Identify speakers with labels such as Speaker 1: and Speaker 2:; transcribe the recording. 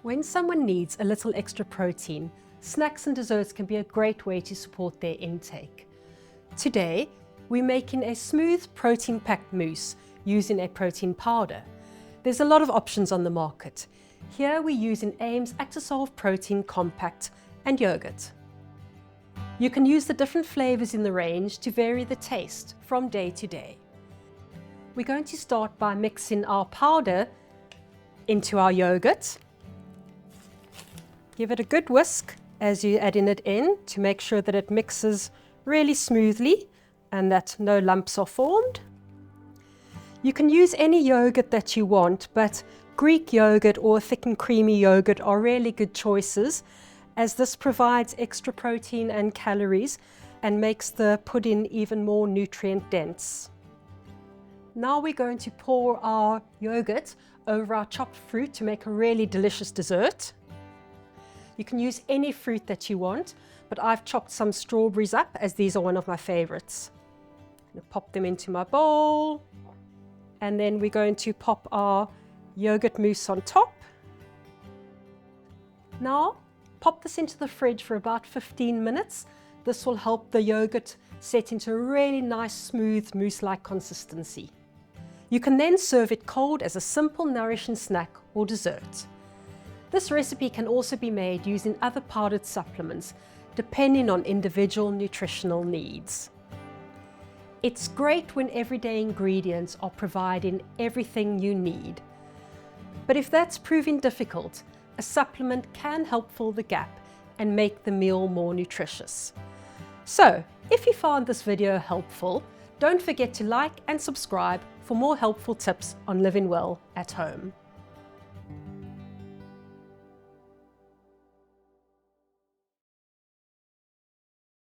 Speaker 1: When someone needs a little extra protein, snacks and desserts can be a great way to support their intake. Today, we're making a smooth protein-packed mousse using a protein powder. There's a lot of options on the market. Here we're using AYMES ActaSolve Protein Compact and yogurt. You can use the different flavors in the range to vary the taste from day to day. We're going to start by mixing our powder into our yogurt. Give it a good whisk as you're adding it in to make sure that it mixes really smoothly and that no lumps are formed. You can use any yogurt that you want, but Greek yogurt or thick and creamy yogurt are really good choices, as this provides extra protein and calories and makes the pudding even more nutrient dense. Now we're going to pour our yogurt over our chopped fruit to make a really delicious dessert. You can use any fruit that you want, but I've chopped some strawberries up as these are one of my favorites. I'm going to pop them into my bowl, and then we're going to pop our yogurt mousse on top. Now, pop this into the fridge for about 15 minutes. This will help the yogurt set into a really nice, smooth, mousse-like consistency. You can then serve it cold as a simple, nourishing snack or dessert. This recipe can also be made using other powdered supplements, depending on individual nutritional needs. It's great when everyday ingredients are providing everything you need. But if that's proving difficult, a supplement can help fill the gap and make the meal more nutritious. So, if you found this video helpful, don't forget to like and subscribe for more helpful tips on living well at home.